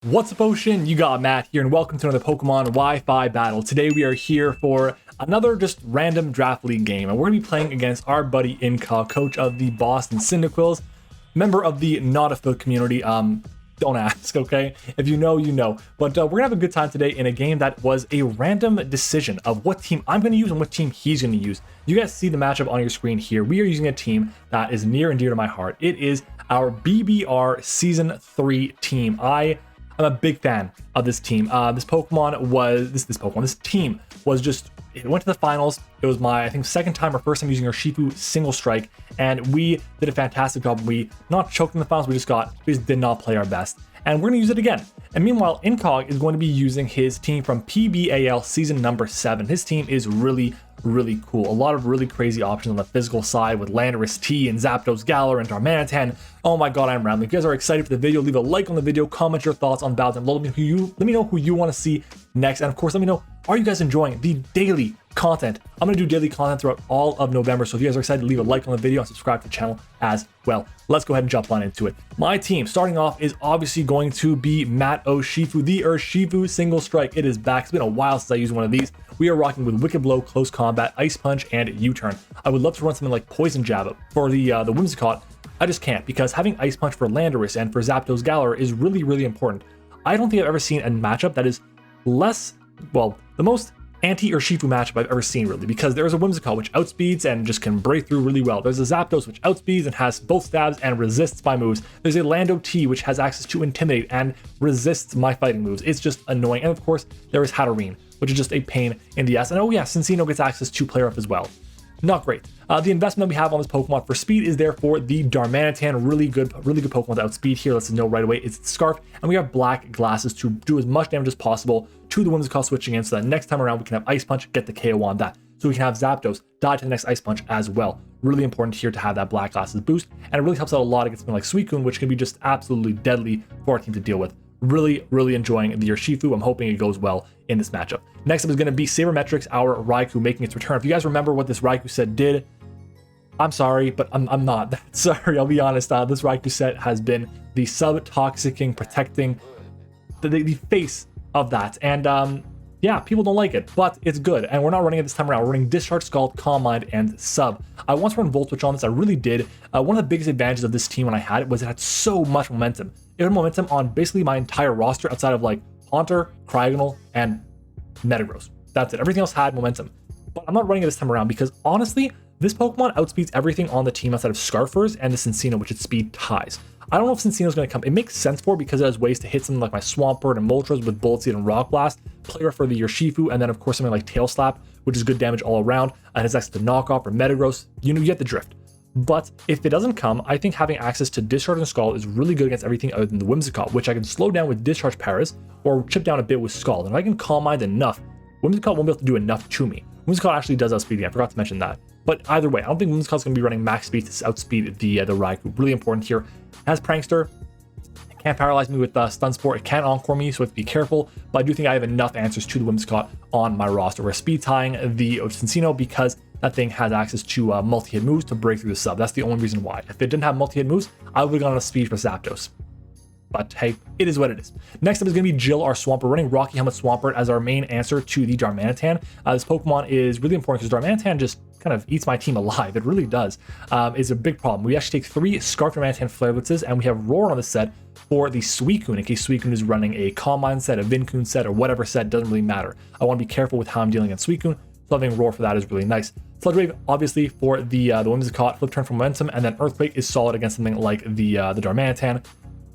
What's up, Ocean? You got Matt here, and welcome to another Pokemon Wi-Fi battle. Today we are here for another just random draft league game, and we're going to be playing against our buddy Incog, coach of the Boston Cyndaquils, member of the not affiliate community. Don't ask, okay? If you know, you know. But we're gonna have a good time today in a game that was a random decision of what team I'm gonna use and what team he's gonna use. You guys see the matchup on your screen here. We are using a team that is near and dear to my heart. It is our BBR Season 3 team. I'm a big fan of this team. This team was just, it went to the finals. It was my, I think, second time or first time using our Shifu single strike, and we did a fantastic job. We not choked in the finals, we just did not play our best. And we're gonna use it again. And meanwhile, Incog is going to be using his team from PBAL season number 7. His team is really cool. A lot of really crazy options on the physical side with Landorus T and Zapdos Galar and Darmanitan. Oh my god, I'm rambling. If you guys are excited for the video, leave a like on the video, comment your thoughts on battles, and let me know who you want to see next. And of course, let me know, are you guys enjoying the daily content? I'm going to do daily content throughout all of November, so if you guys are excited, leave a like on the video and subscribe to the channel as well. Let's go ahead and jump on into it. My team, starting off, is obviously going to be MattOshea, the Urshifu single strike. It is back. It's been a while since I used one of these. We are rocking with Wicked Blow, Close Combat, Ice Punch, and U-Turn. I would love to run something like Poison Jab for the Whimsicott. I just can't, because having Ice Punch for Landorus and for Zapdos Galar is really important. I don't think I've ever seen a matchup that is less, well, the most anti-Urshifu matchup I've ever seen, really, because there's a Whimsicott which outspeeds and just can break through really well. There's a Zapdos which outspeeds and has both stabs and resists my moves. There's a Lando T which has access to Intimidate and resists my fighting moves. It's just annoying. And of course, there is Hatterene, which is just a pain in the ass. And oh yeah, Cincino gets access to Player Up as well. Not great. The investment that we have on this Pokemon for speed is therefore the Darmanitan. Really good Pokemon to outspeed here. Let's know right away it's Scarf, and we have Black Glasses to do as much damage as possible to the Whimsicott switching in, so that next time around we can have Ice Punch, get the KO on that. So we can have Zapdos die to the next Ice Punch as well. Really important here to have that Black Glasses boost, and it really helps out a lot against something like Suicune, which can be just absolutely deadly for our team to deal with. Really enjoying the Urshifu. I'm hoping it goes well in this matchup. Next up is going to be Sabermetrics, our Raikou, making its return. If you guys remember what this Raikou set did, I'm sorry, but I'm not that sorry. I'll be honest. This Raikou set has been the sub-toxicing, protecting, the face of that. And yeah, people don't like it, but it's good. And we're not running it this time around. We're running Discharge, Scald, Calm Mind, and Sub. I once run Volt Switch on this. I really did. One of the biggest advantages of this team when I had it was it had so much momentum. It had momentum on basically my entire roster outside of like Haunter, Cryogonal, and Metagross. That's it. Everything else had momentum. But I'm not running it this time around because honestly, this Pokemon outspeeds everything on the team outside of Scarfers and the Cincino, which its speed ties. I don't know if Cincino's going to come. It makes sense for it because it has ways to hit something like my Swampert and Moltres with Bullet Seed and Rock Blast, Player for the Urshifu, and then of course something like Tail Slap, which is good damage all around, and has access to Knockoff or Metagross. You know, you get the drift. But if it doesn't come, I think having access to Discharge and Scald is really good against everything other than the Whimsicott, which I can slow down with Discharge Paras or chip down a bit with Scald. And if I can Calm Mind enough, Whimsicott won't be able to do enough to me. Whimsicott actually does outspeed. I forgot to mention that. But either way, I don't think Whimsicott's going to be running max speed to outspeed the Raikou. Really important here. It has Prankster. It can't paralyze me with Stun Spore. It can't Encore me, so I have to be careful. But I do think I have enough answers to the Whimsicott on my roster. We're speed tying the Cincino because that thing has access to multi-hit moves to break through the sub. That's the only reason why. If it didn't have multi-hit moves, I would have gone on a speed for Zapdos. But hey, it is what it is. Next up is going to be Jill, our Swampert. We're running Rocky Helmet Swampert as our main answer to the Darmanitan. This Pokemon is really important because Darmanitan just kind of eats my team alive. It really does. It's a big problem. We actually take 3 Scarf Darmanitan Flare Blitzes, and we have Roar on the set for the Suicune, in case Suicune is running a Calm Mind set, a Vincoon set, or whatever set. Doesn't really matter. I want to be careful with how I'm dealing against Suicune, so having Roar for that is really nice. Sludge Wave, obviously, for the Whimsicott. Flip Turn for momentum, and then Earthquake is solid against something like the Darmanitan.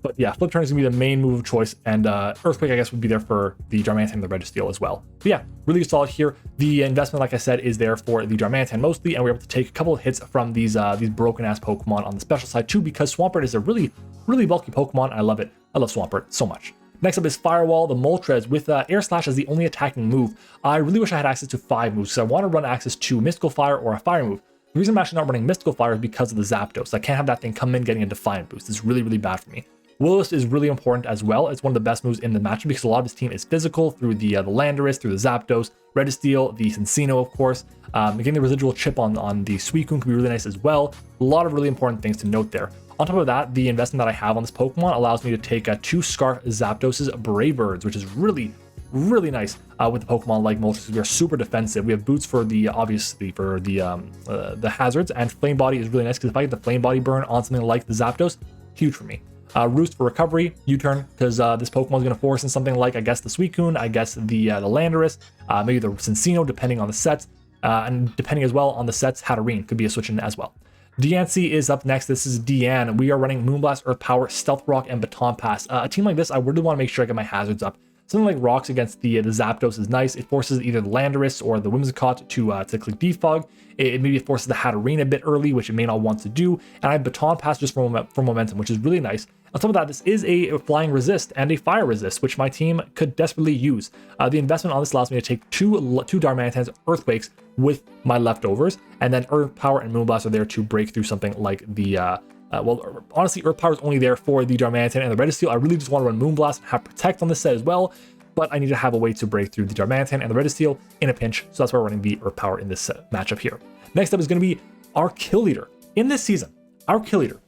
But yeah, Flip Turn is going to be the main move of choice, and Earthquake, I guess, would be there for the Darmanitan and the Registeel as well. But yeah, really solid here. The investment, like I said, is there for the Darmanitan mostly, and we're able to take a couple of hits from these broken-ass Pokemon on the special side too, because Swampert is a really bulky Pokemon. I love it. I love Swampert so much. Next up is Firewall, the Moltres, with Air Slash as the only attacking move. I really wish I had access to 5 moves, so I want to run access to Mystical Fire or a Fire move. The reason I'm actually not running Mystical Fire is because of the Zapdos. I can't have that thing come in getting a Defiant boost. It's really bad for me. Willis is really important as well. It's one of the best moves in the matchup because a lot of his team is physical through the Landorus, through the Zapdos, Registeel, the Cincino, of course. Getting the residual chip on the Suicune can be really nice as well. A lot of really important things to note there. On top of that, the investment that I have on this Pokemon allows me to take 2 Scarf Zapdos's Brave Birds, which is really nice with the Pokemon like Moltres. We are super defensive. We have boots for the, obviously, for the hazards, and Flame Body is really nice because if I get the Flame Body burn on something like the Zapdos, huge for me. Roost for recovery, U-turn, because this Pokemon is going to force in something like, I guess, the Suicune, I guess the Landorus, maybe the Cincino, depending on the sets, and depending as well on the sets, Hatterene could be a switch in as well. Diancie is up next. This is Deanne. We are running Moonblast, Earth Power, Stealth Rock, and Baton Pass. A team like this, I really want to make sure I get my hazards up. Something like Rocks against the Zapdos is nice. It forces either the Landorus or the Whimsicott to click Defog. It maybe forces the Hatterene a bit early, which it may not want to do. And I have Baton Pass just for momentum, which is really nice. On top of that, this is a Flying Resist and a Fire Resist, which my team could desperately use. The investment on this allows me to take two Darmanitans Earthquakes with my leftovers, and then Earth Power and Moonblast are there to break through something like the well, honestly, Earth Power is only there for the Darmanitan and the Registeel. I really just want to run Moonblast and have Protect on this set as well, but I need to have a way to break through the Darmanitan and the Registeel in a pinch, so that's why we're running the Earth Power in this matchup here. Next up is going to be our kill leader. In this season, our kill leader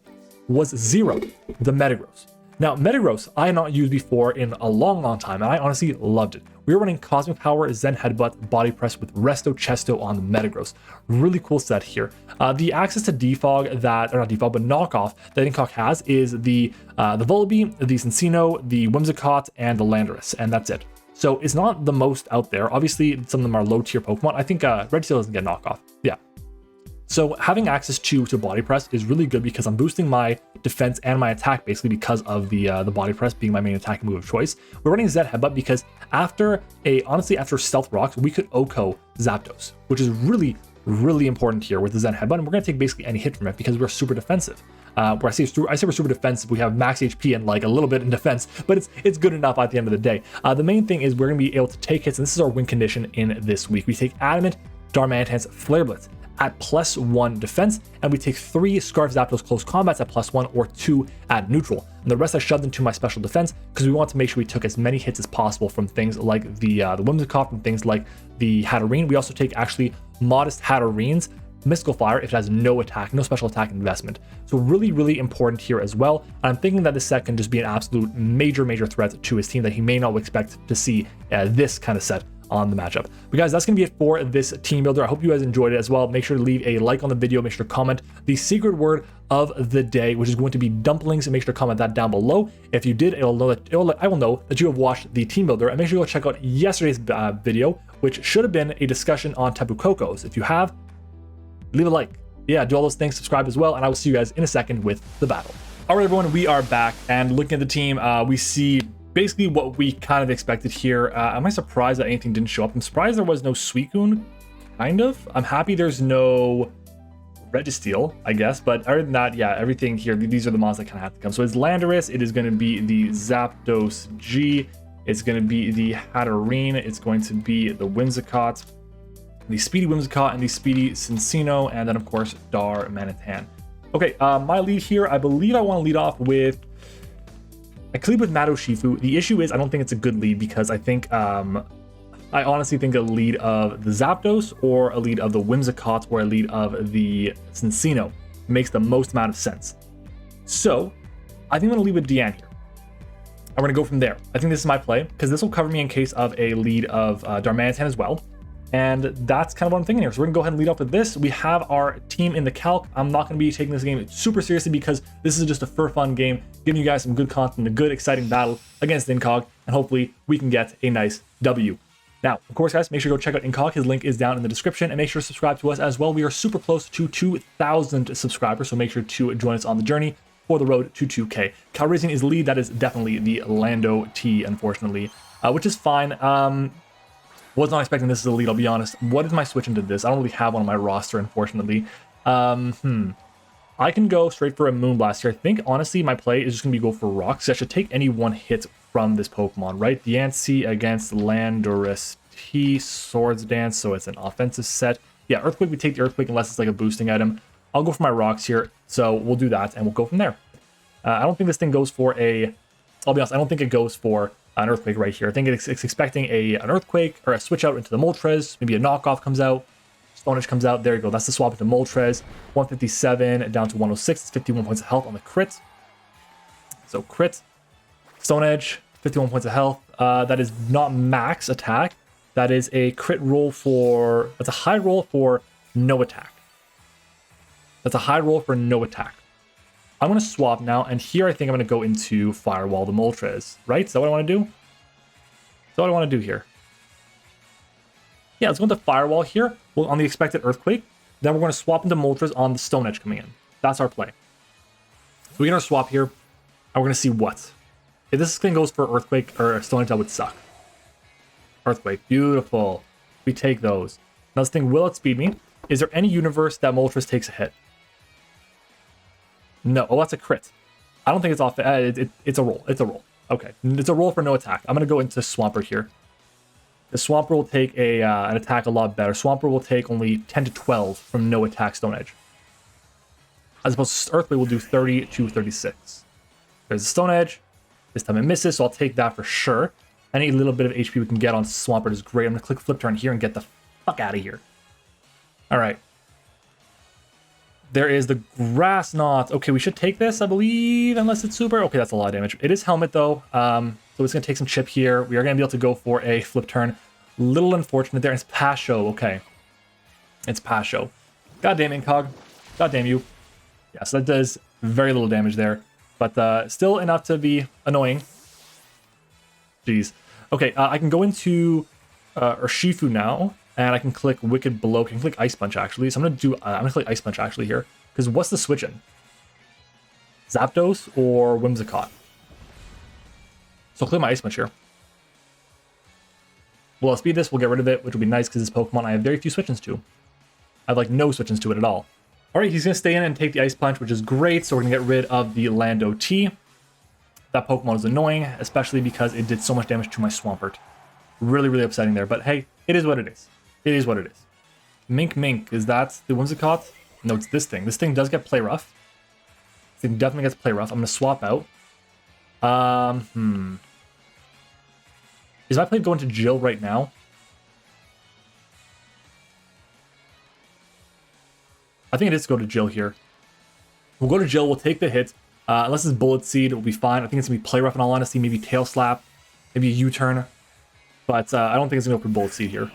was Zero, the Metagross. Now, Metagross I had not used before in a long time, and I honestly loved it. We were running Cosmic Power, Zen Headbutt, Body Press with Resto Chesto on the Metagross. Really cool set here. The access to Defog that, or not Defog, but Knockoff that Incog has is the Vullaby, the Cincino, the Whimsicott, and the Landorus, and that's it. So it's not the most out there. Obviously, some of them are low tier Pokemon. I think Registeel doesn't get Knockoff. Yeah. So having access to Body Press is really good because I'm boosting my defense and my attack basically because of the Body Press being my main attack move of choice. We're running Zen Headbutt because honestly after Stealth Rocks, we could OHKO Zapdos, which is really important here with the Zen Headbutt, and we're going to take basically any hit from it because we're super defensive. Where I say we're super defensive, we have max HP and like a little bit in defense, but it's good enough at the end of the day. The main thing is we're going to be able to take hits, and this is our win condition in this week. We take Adamant, Darmanitan's Flare Blitz at +1 defense, and we take 3 Scarf Zapdos close combats at +1 or 2 at neutral. And the rest I shoved into my special defense because we want to make sure we took as many hits as possible from things like the Whimsicott, from things like the Hatterene. We also take actually modest Hatterene's Mystical Fire if it has no attack, no special attack investment. So really important here as well. And I'm thinking that this set can just be an absolute major threat to his team that he may not expect to see this kind of set on the matchup. But guys, that's gonna be it for this team builder. I hope you guys enjoyed it as well. Make sure to leave a like on the video, make sure to comment the secret word of the day, which is going to be dumplings, and make sure to comment that down below. If you did, I will know that you have watched the team builder, and make sure you go check out yesterday's video, which should have been a discussion on Tapu Kokos. If you have, leave a like. Yeah, do all those things, subscribe as well, and I will see you guys in a second with the battle. All right, everyone, we are back, and looking at the team, we see basically what we kind of expected here. Am I surprised that anything didn't show up? I'm surprised there was no Suicune, kind of. I'm happy there's no Registeel, I guess, but other than that, yeah, everything here, these are the mons that kind of have to come. So it's Landorus, it is going to be the Zapdos G, it's going to be the Hatterene, it's going to be the Whimsicott, the Speedy Whimsicott, and the Speedy Cincino, and then of course Darmanitan. Okay, my lead here, I believe I want to lead off with, I could lead with MattOshea. The issue is I don't think it's a good lead because I think, I honestly think a lead of the Zapdos or a lead of the Whimsicott or a lead of the Cincino makes the most amount of sense. So I think I'm going to lead with Deanne here. I'm going to go from there. I think this is my play because this will cover me in case of a lead of Darmanitan as well. And that's kind of what I'm thinking here. So we're gonna go ahead and lead off with this. We have our team in the calc. I'm not gonna be taking this game super seriously because this is just a for fun game, giving you guys some good content, a good exciting battle against Incog, and hopefully we can get a nice W. Now, of course, guys, make sure to go check out Incog. His link is down in the description, and make sure to subscribe to us as well. We are super close to 2,000 subscribers, so make sure to join us on the journey for the road to 2K. Calrissian is the lead. That is definitely the Lando T, unfortunately, which is fine. Was not expecting this as a lead, I'll be honest. What is my switch into this? I don't really have one on my roster, unfortunately. I can go straight for a Moonblast here. I think, honestly, my play is just going to be go for Rocks. I should take any one hit from this Pokemon, right? Diancie against Landorus T, Swords Dance, so it's an offensive set. Yeah, Earthquake, we take the Earthquake unless it's like a boosting item. I'll go for my Rocks here, so we'll do that, and we'll go from there. I don't think this thing goes for a... I'll be honest, I don't think it goes for an Earthquake right here. I think it's expecting an Earthquake or a switch out into the Moltres. Maybe a knockoff comes out. Stone Edge comes out. There you go. That's the swap into Moltres. 157 down to 106. It's 51 points of health on the crit. So crit. Stone Edge, 51 points of health. That is not max attack. That is a crit roll for... That's a high roll for no attack. That's a high roll for no attack. I'm going to swap now, and here I think I'm going to go into Firewall the Moltres, right? Is that what I want to do? Is that what I want to do here? Yeah, let's go into Firewall here. Well, on the expected Earthquake. Then we're going to swap into Moltres on the Stone Edge coming in. That's our play. So we're going to swap here, and we're going to see what. If this thing goes for Earthquake or Stone Edge, that would suck. Earthquake, beautiful. We take those. Now this thing will outspeed me. Is there any universe that Moltres takes a hit? No. Oh, that's a crit. I don't think it's off. It's a roll. It's a roll. Okay. It's a roll for no attack. I'm going to go into Swampert here. The Swampert will take an attack a lot better. Swampert will take only 10 to 12 from no attack Stone Edge. As opposed to Earthquake will do 30 to 36. There's the Stone Edge. This time it misses, so I'll take that for sure. Any little bit of HP we can get on Swampert is great. I'm going to click Flip Turn here and get the fuck out of here. All right. There is the Grass Knot. Okay, we should take this, I believe, unless it's super. Okay, that's a lot of damage. It is Helmet, though. So it's going to take some chip here. We are going to be able to go for a Flip Turn. Little unfortunate there. It's Pasho. Okay. It's Pasho. Goddamn Incog. Goddamn you. Yeah, so that does very little damage there. But still enough to be annoying. Jeez. Okay, I can go into Urshifu now. And I can click Wicked Blow. I can click Ice Punch, actually. So I'm gonna click Ice Punch, actually, here. Because what's the switch in? Zapdos or Whimsicott? So I'll click my Ice Punch here. We'll speed this, we'll get rid of it, which will be nice because this Pokemon I have very few switch-ins to. I have, like, no switch-ins to it at all. Alright, he's gonna stay in and take the Ice Punch, which is great. So we're gonna get rid of the Lando T. That Pokemon is annoying, especially because it did so much damage to my Swampert. Really, really upsetting there. But hey, it is what it is. It is what it is. Mink, is that the Whimsicott? No, it's this thing. This thing does get Play Rough. This thing definitely gets Play Rough. I'm going to swap out. Is my play going to Jill right now? I think it is to go to Jill here. We'll go to Jill. We'll take the hit. Unless it's Bullet Seed, it'll be fine. I think it's going to be Play Rough in all honesty. Maybe Tail Slap. Maybe a U-turn. But I don't think it's going to go for Bullet Seed here.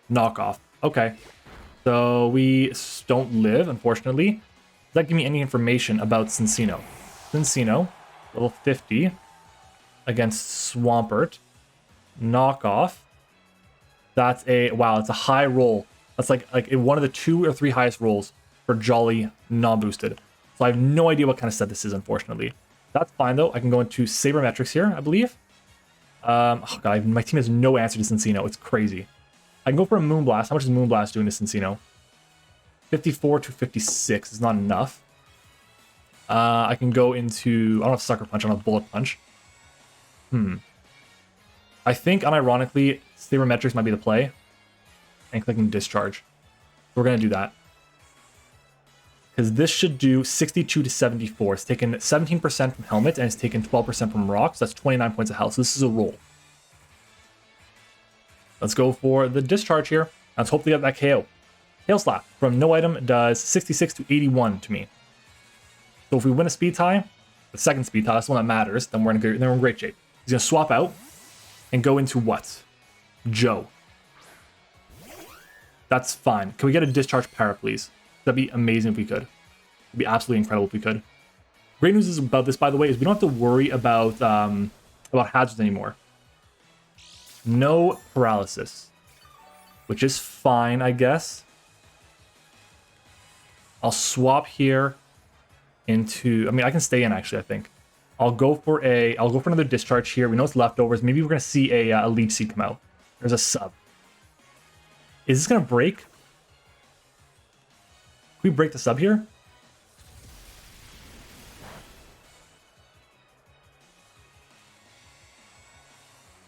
Knockoff. Okay. So we don't live, unfortunately. Does that give me any information about Cincino? Cincino, level 50 against Swampert. Knockoff. That's a wow, it's a high roll. That's like one of the 2 or 3 highest rolls for Jolly non-boosted. So I have no idea what kind of set this is, unfortunately. That's fine though. I can go into Sabermetrics here, I believe. Oh god, my team has no answer to Cincino. It's crazy. I can go for a Moonblast. How much is Moonblast doing to Cincino? 54 to 56 is not enough. I can go into... I don't have Sucker Punch, I don't have Bullet Punch. I think, unironically, Sabermetrics might be the play. And clicking Discharge. We're going to do that. Because this should do 62 to 74. It's taken 17% from Helmet, and it's taken 12% from Rock, so that's 29 points of health. So this is a roll. Let's go for the Discharge here. Let's hope they get that KO. Tail Slap from no item does 66 to 81 to me. So if we win a speed tie, the second speed tie, that's the one that matters, then we're in great shape. He's going to swap out and go into what? Joe. That's fine. Can we get a Discharge Para, please? That'd be amazing if we could. It'd be absolutely incredible if we could. Great news is about this, by the way, is we don't have to worry about hazards anymore. No paralysis, which is fine, I guess. I'll swap here into... I mean, I can stay in, actually, I think. I'll go for another Discharge here. We know it's leftovers. Maybe we're going to see a Leech Seed come out. There's a sub. Is this going to break? Can we break the sub here?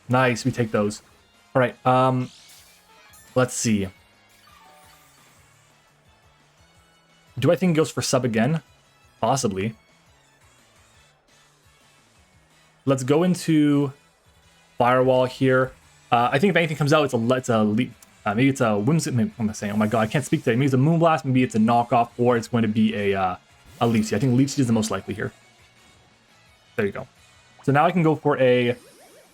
Nice, we take those. All right, let's see. Do I think it goes for sub again? Possibly. Let's go into Firewall here. I think if anything comes out, it's a Maybe it's a Whimsicott. What am I saying? Oh my god, I can't speak today. Maybe it's a Moonblast. Maybe it's a knockoff, or it's going to be a Leaf Seed. I think Leaf Seed is the most likely here. There you go. So now I can go for a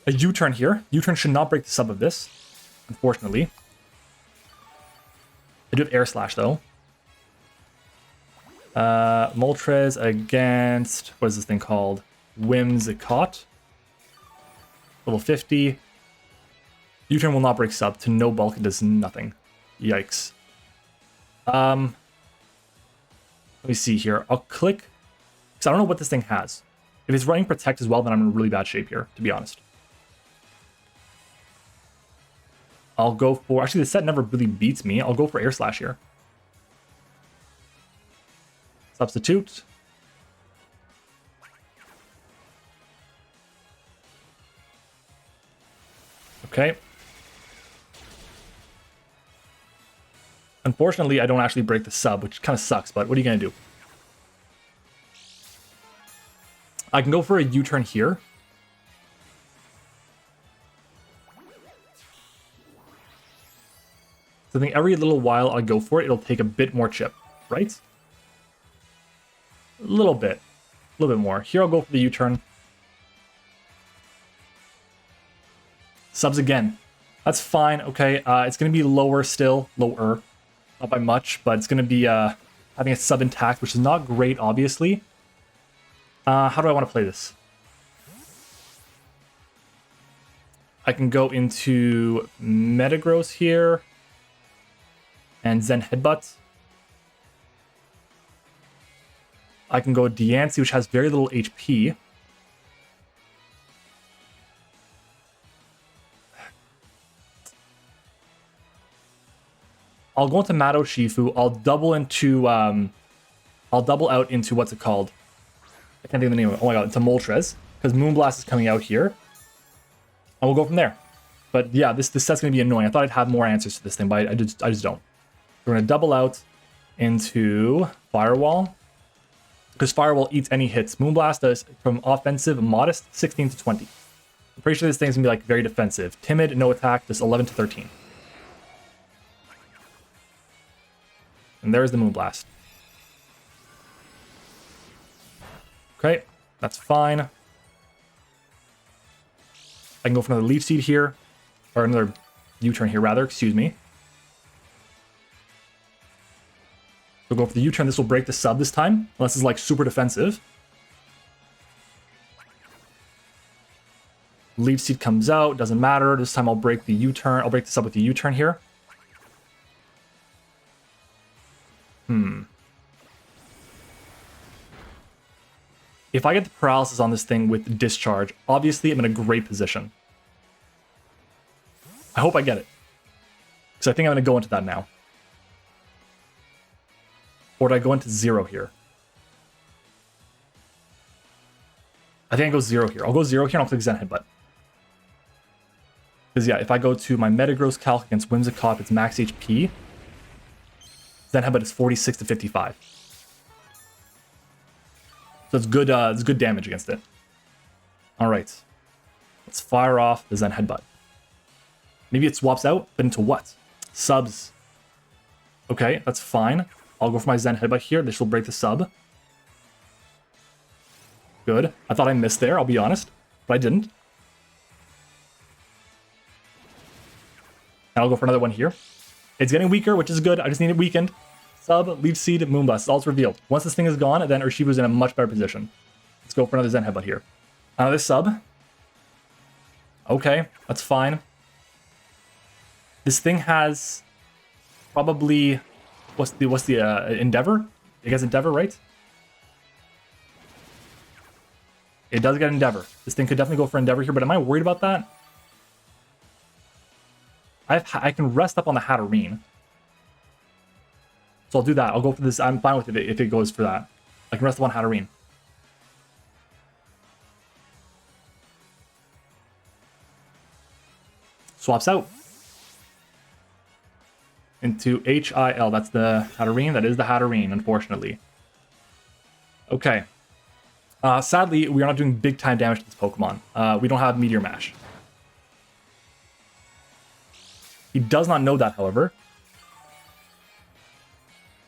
U-turn here. U-turn should not break the sub of this, unfortunately. I do have Air Slash though. Moltres against, what is this thing called? Whimsicott. Level 50. U-turn will not break sub. To no bulk, it does nothing. Yikes. Let me see here. I'll click, because I don't know what this thing has. If it's running Protect as well, then I'm in really bad shape here, to be honest. I'll go for, actually the set never really beats me. I'll go for Air Slash here. Substitute. Okay. Unfortunately, I don't actually break the sub, which kind of sucks, but what are you going to do? I can go for a U-turn here. So I think every little while I go for it, it'll take a bit more chip, right? A little bit more. Here I'll go for the U-turn. Subs again. That's fine. Okay, it's going to be lower still. Lower. Not by much, but it's going to be having a sub intact, which is not great, obviously. How do I want to play this? I can go into Metagross here. And Zen Headbutt. I can go Diancie, which has very little HP. I'll go into MattOshea. I'll double out into what's it called? I can't think of the name of it. Oh my god, it's a Moltres. Because Moonblast is coming out here. And we'll go from there. But yeah, this set's going to be annoying. I thought I'd have more answers to this thing, but I just don't. We're going to double out into Firewall. Because Firewall eats any hits. Moonblast does from offensive, modest, 16 to 20. I'm pretty sure this thing's going to be like very defensive. Timid, no attack, just 11 to 13. And there's the Moonblast. Okay, that's fine. I can go for another Leaf Seed here. Or another U-turn here, rather. Excuse me. So go for the U-turn. This will break the sub this time. Unless it's like super defensive. Leaf Seed comes out. Doesn't matter. This time I'll break the U-turn. I'll break the sub with the U-turn here. If I get the paralysis on this thing with discharge, obviously I'm in a great position. I hope I get it. Because I think I'm going to go into that now. Or do I go into 0 here? I think I go 0 here. I'll go 0 here and I'll click Zen Headbutt. Because yeah, if I go to my Metagross calc against Whimsicott, it's max HP. Zen Headbutt is 46 to 55. So it's good damage against it. Alright. Let's fire off the Zen Headbutt. Maybe it swaps out, but into what? Subs. Okay, that's fine. I'll go for my Zen Headbutt here. This will break the sub. Good. I thought I missed there, I'll be honest. But I didn't. And I'll go for another one here. It's getting weaker, which is good. I just need it weakened. Sub, Leaf Seed, Moonblast. All it's revealed. Once this thing is gone, then Urshiba's in a much better position. Let's go for another Zen Headbutt here. Another sub. Okay, that's fine. This thing has probably what's the Endeavor? It gets Endeavor, right? It does get Endeavor. This thing could definitely go for Endeavor here, but am I worried about that? I can rest up on the Hatterene. So I'll do that. I'll go for this. I'm fine with it if it goes for that. I can rest up on Hatterene. Swaps out. Into HIL. That's the Hatterene. That is the Hatterene, unfortunately. Okay. Sadly, we are not doing big time damage to this Pokemon. We don't have Meteor Mash. He does not know that, however.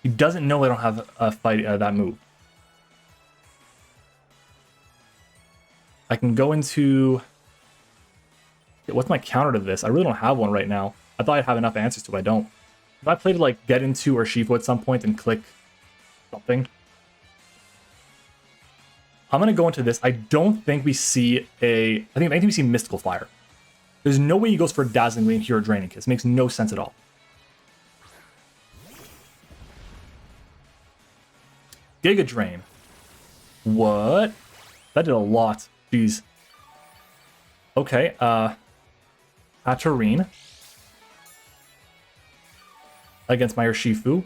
He doesn't know I don't have a fight that move. I can go into... What's my counter to this? I really don't have one right now. I thought I'd have enough answers to it. I don't. If I play to like get into Urshifu at some point and click something, I'm gonna go into this. I don't think we see a... I think we see Mystical Fire. There's no way he goes for a Dazzling Gleam here or Draining Kiss. It makes no sense at all. Giga Drain. What? That did a lot. Jeez. Okay, Hatterene. Against my Urshifu.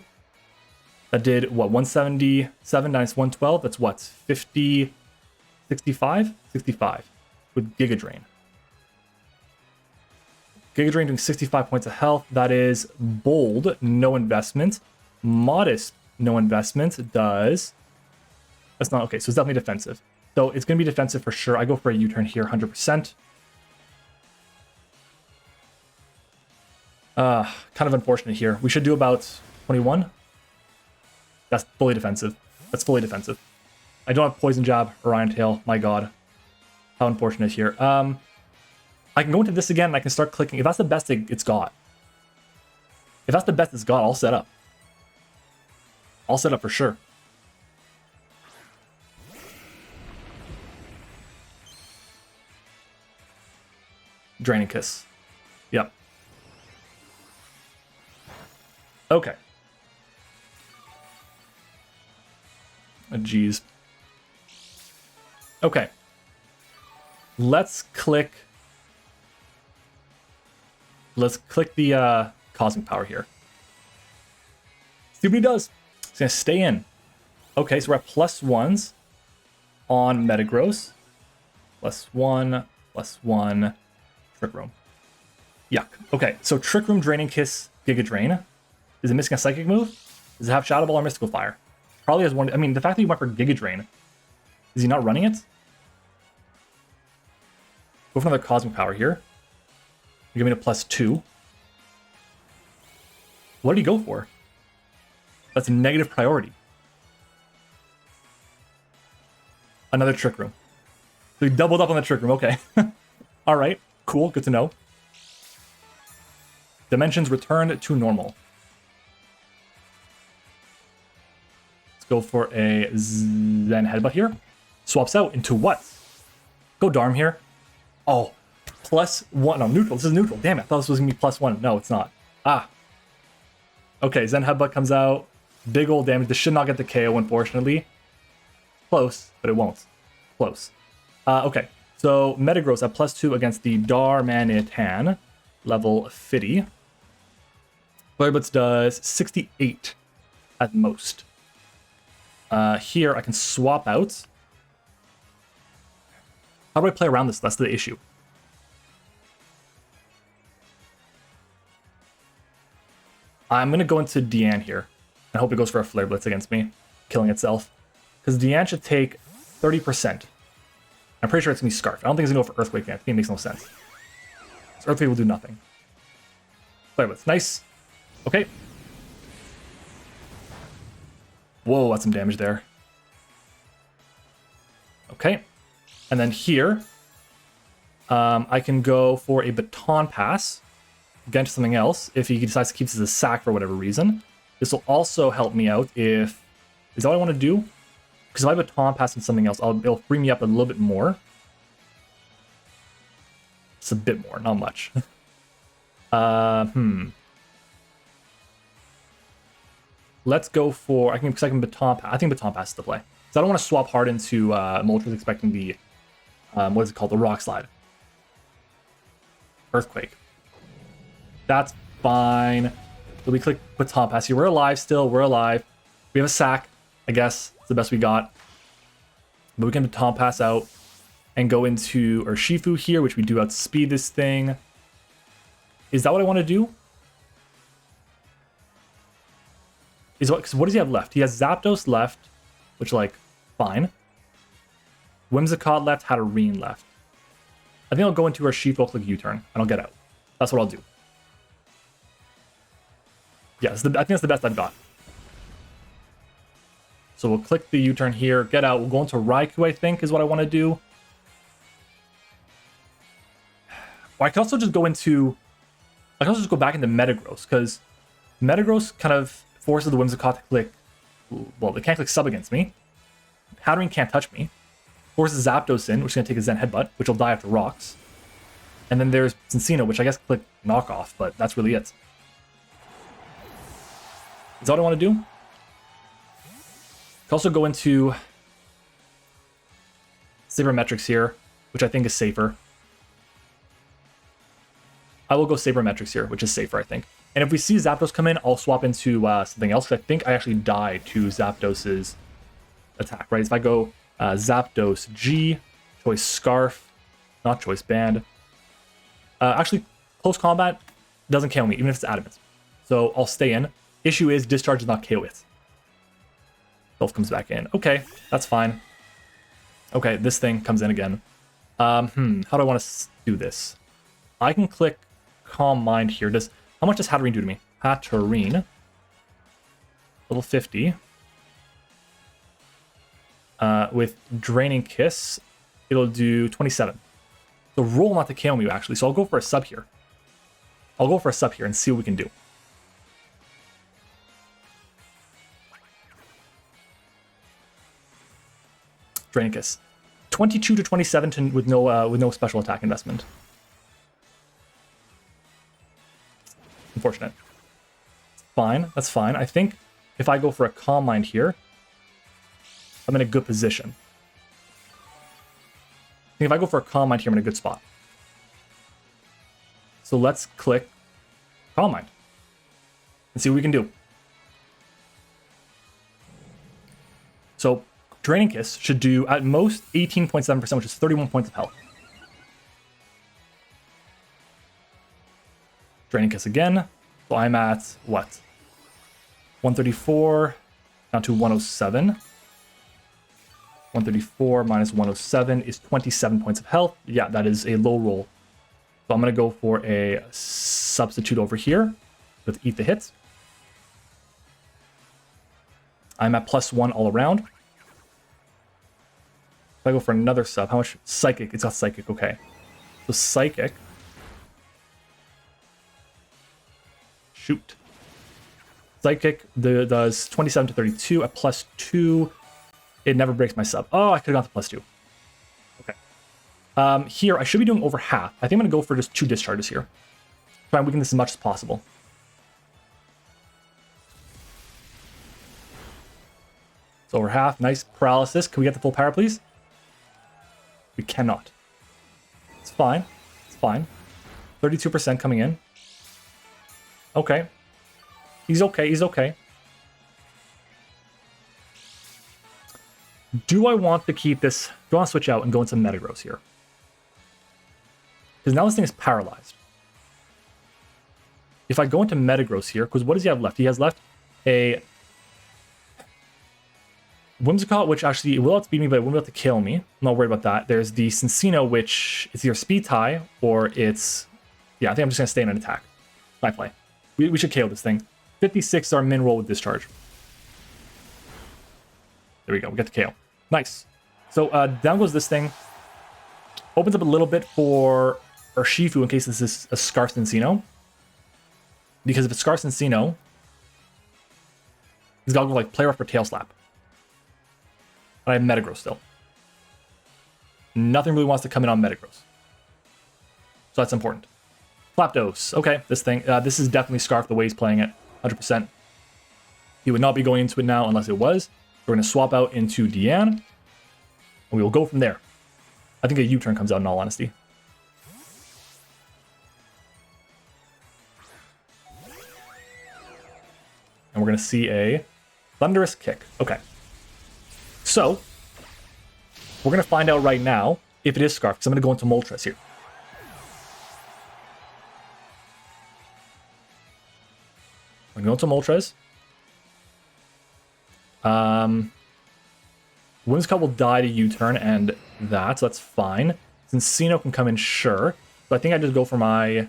That did, what, 177 minus 112? That's what, 50... 65? 65. With Giga Drain. Giga Drain doing 65 points of health. That is bold, no investment. Modest, no investment. Does... That's not... Okay, so it's definitely defensive. So it's going to be defensive for sure. I go for a U-turn here, 100%. Kind of unfortunate here. We should do about 21. That's fully defensive. That's fully defensive. I don't have Poison Jab or Iron Tail. My god. How unfortunate here. I can go into this again and I can start clicking. If that's the best it's got. If that's the best it's got, I'll set up. I'll set up for sure. Draining Kiss. Yep. Okay. Oh, geez. Okay. Let's click the Cosmic Power here. See what he does. He's gonna stay in. Okay, so we're at +1s on Metagross. +1, +1. Trick Room. Yuck. Okay, so Trick Room, Draining Kiss, Giga Drain. Is it missing a Psychic move? Does it have Shadow Ball or Mystical Fire? Probably has one. I mean, the fact that he went for Giga Drain. Is he not running it? Go for another Cosmic Power here. Give me a +2. What did he go for? That's a negative priority. Another Trick Room. So he doubled up on the Trick Room. Okay. All right. Cool. Good to know. Dimensions returned to normal. Let's go for a Zen Headbutt here. Swaps out into what? Go Darm here. Oh, +1. No, neutral. This is neutral. Damn it. I thought this was going to be +1. No, it's not. Ah. Okay, Zen Headbutt comes out. Big old damage. This should not get the KO, unfortunately. Close, but it won't. Close. Okay, so Metagross at +2 against the Darmanitan. Level 50. Flare-Blitz does 68 at most. Here, I can swap out. How do I play around this? That's the issue. I'm going to go into Deanne here. I hope it goes for a Flare Blitz against me, killing itself. Because Deanne should take 30%. I'm pretty sure it's going to be Scarf. I don't think it's going to go for Earthquake again. I think it makes no sense. So Earthquake will do nothing. Flare Blitz. Nice. Okay. Whoa, that's some damage there. Okay. And then here, I can go for a Baton Pass against something else if he decides to keep this as a sack for whatever reason. This will also help me out if... Is that what I want to do? Because if I Baton Pass on something else, it'll free me up a little bit more. It's a bit more, not much. Let's go for... Because I can Baton Pass. I think Baton Pass is the play. So I don't want to swap hard into Moltres expecting the... what is it called? The Rock Slide. Earthquake. That's fine. So we click Baton Pass here. We're alive still. We're alive. We have a sack, I guess. It's the best we got. But we can Baton Pass out and go into Urshifu here, which we do outspeed this thing. Is that what I want to do? What does he have left? He has Zapdos left, which, like, fine. Whimsicott left, Hatterene left. I think I'll go into Urshifu, click U-turn, and I'll get out. That's what I'll do. Yeah, I think that's the best I've got. So we'll click the U-turn here, get out. We'll go into Raikou, I think, is what I want to do. Or I could also just go into... I can also just go back into Metagross, because Metagross kind of forces the Whimsicott to click... Well, they can't click sub against me. Hatterene can't touch me. Forces Zapdos in, which is going to take a Zen Headbutt, which will die after rocks. And then there's Cincino, which I guess click knockoff, but that's really it. Is that what I want to do? Could also go into Sabermetrics here, which I think is safer. I will go Sabermetrics here, which is safer, I think. And if we see Zapdos come in, I'll swap into something else, because I think I actually die to Zapdos's attack, right? If I go Zapdos G, choice Scarf, not choice Band. Actually, close combat doesn't KO me, even if it's adamant. So I'll stay in. Issue is Discharge does not KO it. Stealth comes back in. Okay, that's fine. Okay, this thing comes in again. How do I want to do this? I can click Calm Mind here. How much does Hatterene do to me? Hatterene. Level 50. With Draining Kiss, it'll do 27. So roll not to KO me, actually. So I'll go for a sub here. I'll go for a sub here and see what we can do. Draining Kiss. 22 to 27 with no special attack investment. Unfortunate. Fine, that's fine. I think if I go for a Calm Mind here, I'm in a good position. I think if I go for a Calm Mind here, I'm in a good spot. So let's click Calm Mind and see what we can do. So Draining Kiss should do at most 18.7%, which is 31 points of health. Draining Kiss again. So I'm at, what? 134 down to 107. 134 minus 107 is 27 points of health. Yeah, that is a low roll. So I'm going to go for a substitute over here with Eat the Hits. I'm at +1 all around. If I go for another sub, how much? Psychic. It's got Psychic. Okay. So Psychic. Shoot. Psychic does 27 to 32 at +2. It never breaks my sub. Oh, I could have gone to +2. Okay. Here, I should be doing over half. I think I'm going to go for just 2 discharges here. Try and weaken this as much as possible. So over half. Nice paralysis. Can we get the full power, please? We cannot. It's fine. It's fine. 32% coming in. Okay. He's okay. He's okay. Do I want to keep this? Do I want to switch out and go into Metagross here? Because now this thing is paralyzed. If I go into Metagross here, because what does he have left? He has left a Whimsicott, which actually will outspeed me, but it won't be able to kill me. I'm not worried about that. There's the Cincino, which is either speed tie or it's... Yeah, I think I'm just going to stay in an attack. My play. We should KO this thing. 56 is our min roll with discharge. There we go. We get the KO. Nice. So down goes this thing. Opens up a little bit for Urshifu in case this is a Scarf Cincino. Because if it's Scarf Cincino, he's got to go like play rough for Tail Slap. But I have Metagross still. Nothing really wants to come in on Metagross. So that's important. Flapdos. Okay, this thing. This is definitely Scarf the way he's playing it. 100%. He would not be going into it now unless it was. We're going to swap out into Deanne. And we will go from there. I think a U-turn comes out in all honesty. And we're going to see a Thunderous Kick. Okay. So, we're going to find out right now if it is Scarf, because I'm going to go into Moltres here. I'm going to go into Moltres. Whimsicott will die to U-turn and that, so that's fine. Cincino can come in, sure. So I think I just go for my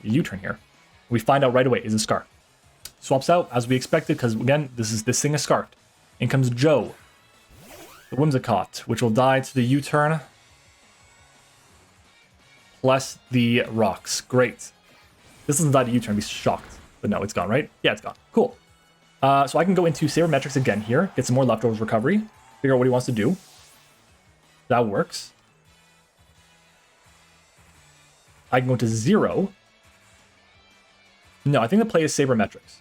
U-turn here. We find out right away, is it Scarf? swaps out as we expected, because again, this thing is scarfed. In comes Joe, the Whimsicott, which will die to the U-turn. Plus the rocks. Great. This doesn't die to U-turn, be shocked. But no, it's gone, right? Yeah, it's gone. Cool. So I can go into Sabermetrics again here, get some more leftovers recovery, figure out what he wants to do. That works. I can go into 0. No, I think the play is Sabermetrics.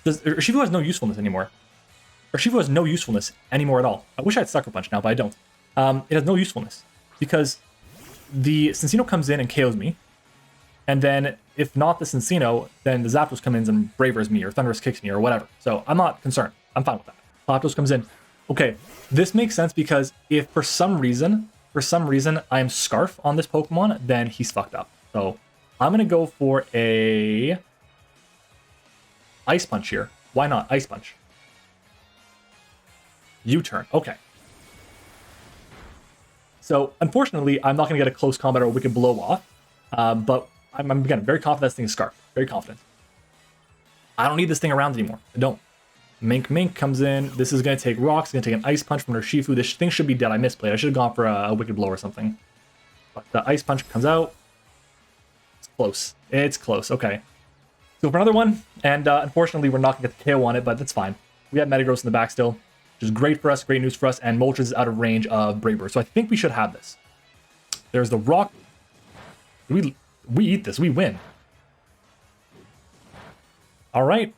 Urshifu has no usefulness anymore. Urshifu has no usefulness anymore at all. I wish I had Sucker Punch now, but I don't. It has no usefulness because the Cincino comes in and KOs me. And then if not the Cincino, then the Zapdos comes in and Bravers me or Thunderous kicks me or whatever. So I'm not concerned. I'm fine with that. Zapdos comes in. Okay, this makes sense because if for some reason I am Scarf on this Pokemon, then he's fucked up. So I'm gonna go for a Ice Punch here. Why not? Ice Punch. U-turn. Okay. So unfortunately, I'm not gonna get a close combat or a wicked blow off. But I'm again very confident this thing is Scarf. Very confident. I don't need this thing around anymore. I don't. Mink comes in. This is going to take rocks. It's going to take an Ice Punch from Urshifu. This thing should be dead. I misplayed. I should have gone for a Wicked Blow or something. But the Ice Punch comes out. It's close. It's close. Okay. So for another one. And unfortunately, we're not going to get the KO on it, but that's fine. We have Metagross in the back still, which is great for us. Great news for us. And Moltres is out of range of Brave Bird. So I think we should have this. There's the rock. We eat this. We win. All right.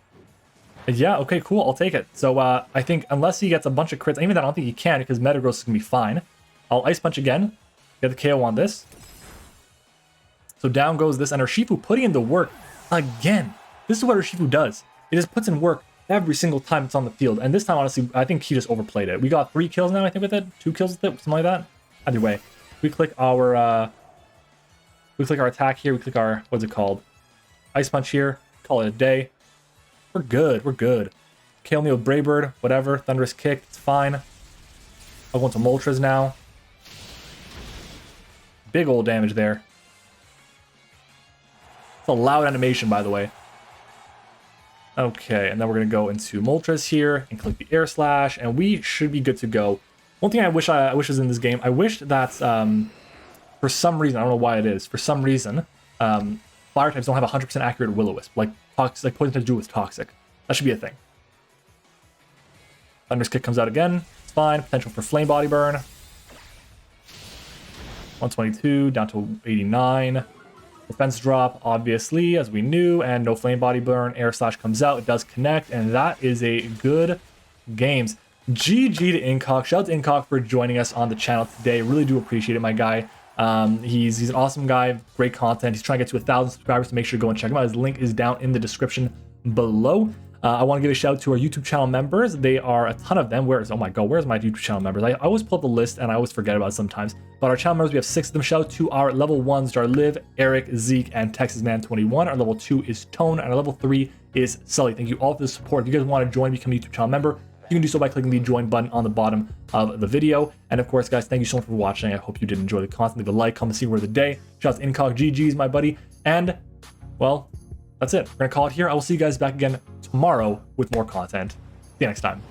Yeah, okay, cool. I'll take it. So I think unless he gets a bunch of crits, even then I don't think he can because Metagross is going to be fine. I'll Ice Punch again. Get the KO on this. So down goes this. And Urshifu putting in the work again. This is what Urshifu does. It just puts in work every single time it's on the field. And this time, honestly, I think he just overplayed it. We got 3 kills now, I think, with it. 2 kills with it, something like that. Either way, we click our attack here. We click our, what's it called? Ice Punch here. Call it a day. We're good. We're good. KO me with Brave Bird, whatever. Thunderous Kick, it's fine. I'll go into Moltres now. Big old damage there. It's a loud animation, by the way. Okay, and then we're going to go into Moltres here and click the Air Slash, and we should be good to go. One thing I wish was in this game, I wish that for some reason, I don't know why it is, for some reason, Fire types don't have 100% accurate Will-O-Wisp, like poison types do with Toxic. That should be a thing. Thunderous Kick comes out again. It's fine. Potential for Flame Body Burn. 122 down to 89. Defense drop, obviously, as we knew, and no Flame Body Burn. Air Slash comes out. It does connect, and that is a good games. GG to Incog. Shout out to Incog for joining us on the channel today. Really do appreciate it, my guy. He's an awesome guy, great content. He's trying to get to 1,000 subscribers, so make sure to go and check him out. His link is down in the description below. I want to give a shout out to our YouTube channel members. They are a ton of them. Oh my god, where's my YouTube channel members? I always pull up the list and I always forget about it sometimes. But our channel members, we have 6 of them. Shout out to our level 1s, are Liv, Eric, Zeke, and Texas Man 21. Our level 2 is Tone, and our level 3 is Sully. Thank you all for the support. If you guys want to join, become a YouTube channel member, you can do so by clicking the join button on the bottom of the video. And of course, guys, thank you so much for watching. I hope you did enjoy the content. Leave a like, comment, see word of the day. Shout out to Incog, GG's, my buddy. And, well, that's it. We're going to call it here. I will see you guys back again tomorrow with more content. See you next time.